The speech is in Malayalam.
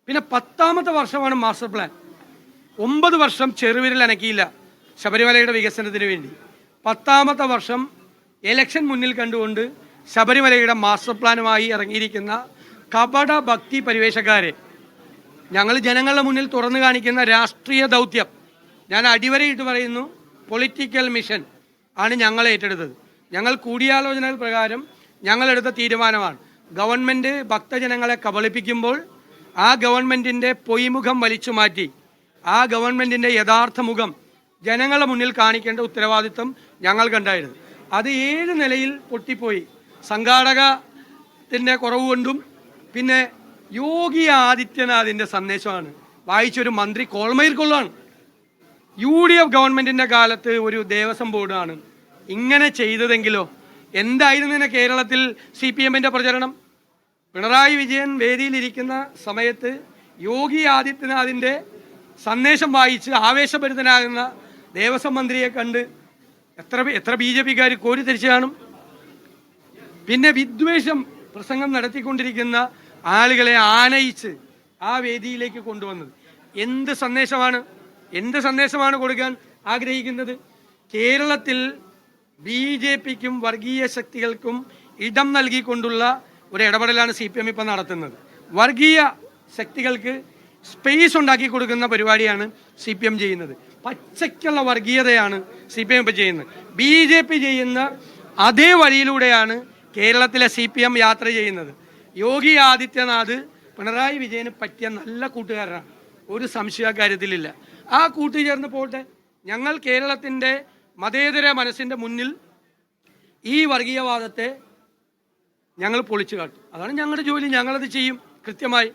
പിന്നെ 10ാമത്തെ വർഷമാണ് മാസ്റ്റർ പ്ലാൻ. 9 വർഷം ചെറുവിരൽ അനക്കിയില്ല ശബരിമലയുടെ വികസനത്തിന് വേണ്ടി. 10ാമത്തെ വർഷം ഇലക്ഷൻ മുന്നിൽ കണ്ടുകൊണ്ട് ശബരിമലയുടെ മാസ്റ്റർ പ്ലാനുമായി ഇറങ്ങിയിരിക്കുന്ന കപട ഭക്തി പരിവേഷക്കാരെ ഞങ്ങൾ ജനങ്ങളുടെ മുന്നിൽ തുറന്നു കാണിക്കുന്ന രാഷ്ട്രീയ ദൗത്യം, ഞാൻ അടിവരയിട്ട് പറയുന്നു, പൊളിറ്റിക്കൽ മിഷൻ ആണ് ഞങ്ങൾ ഏറ്റെടുത്തത്. ഞങ്ങൾ കൂടിയാലോചനകൾ പ്രകാരം ഞങ്ങളെടുത്ത തീരുമാനമാണ്. ഗവൺമെൻറ് ഭക്തജനങ്ങളെ കബളിപ്പിക്കുമ്പോൾ ആ ഗവൺമെൻറ്റിൻ്റെ പൊയ്മുഖം വലിച്ചു മാറ്റി ആ ഗവൺമെൻറ്റിൻ്റെ യഥാർത്ഥ മുഖം ജനങ്ങളുടെ മുന്നിൽ കാണിക്കേണ്ട ഉത്തരവാദിത്വം ഞങ്ങൾക്കുണ്ടായിരുന്നു. അത് 7 നിലയിൽ പൊട്ടിപ്പോയി. സംഘാടകത്തിൻ്റെ കുറവ് കൊണ്ടും പിന്നെ യോഗി ആദിത്യനാഥിൻ്റെ സന്ദേശമാണ് വായിച്ചൊരു മന്ത്രി കോൾമയിർക്കൊള്ളാണ്. UDF ഗവൺമെൻറ്റിൻ്റെ കാലത്ത് ഒരു ദേവസ്വം ബോർഡാണ് ഇങ്ങനെ ചെയ്തതെങ്കിലോ എന്തായിരുന്നു കേരളത്തിൽ CPMൻ്റെ പ്രചരണം? പിണറായി വിജയൻ വേദിയിലിരിക്കുന്ന സമയത്ത് യോഗി ആദിത്യനാഥിൻ്റെ സന്ദേശം വായിച്ച് ആവേശഭരിതനാകുന്ന ദേവസ്വം മന്ത്രിയെ കണ്ട് എത്ര BJPക്കാർ കോരിത്തിരിച്ചു കാണും. പിന്നെ വിദ്വേഷം പ്രസംഗം നടത്തിക്കൊണ്ടിരിക്കുന്ന ആളുകളെ ആനയിച്ച് ആ വേദിയിലേക്ക് കൊണ്ടുവന്നത് എന്ത് സന്ദേശമാണ് കൊടുക്കാൻ ആഗ്രഹിക്കുന്നത്? കേരളത്തിൽ BJPക്കും വർഗീയ ശക്തികൾക്കും ഇടം നൽകിക്കൊണ്ടുള്ള ഒരു ഇടപെടലാണ് CPM ഇപ്പം നടത്തുന്നത്. വർഗീയ ശക്തികൾക്ക് സ്പേസ് ഉണ്ടാക്കി കൊടുക്കുന്ന പരിപാടിയാണ് CPM ചെയ്യുന്നത്. പച്ചയ്ക്കുള്ള വർഗീയതയാണ് CPM ഇപ്പം ചെയ്യുന്നത്. BJP ചെയ്യുന്ന അതേ വഴിയിലൂടെയാണ് കേരളത്തിലെ CPM യാത്ര ചെയ്യുന്നത്. യോഗി ആദിത്യനാഥ് പിണറായി വിജയന് പറ്റിയ നല്ല കൂട്ടുകാരനാണ്, ഒരു സംശയ കാര്യത്തിലില്ല. ആ കൂട്ടുചേർന്ന് പോട്ടെ. ഞങ്ങൾ കേരളത്തിൻ്റെ മതേതര മനസ്സിൻ്റെ മുന്നിൽ ഈ വർഗീയവാദത്തെ ഞങ്ങൾ പൊളിച്ചു കാട്ടും. അതാണ് ഞങ്ങളുടെ ജോലി. ഞങ്ങളത് ചെയ്യും കൃത്യമായി.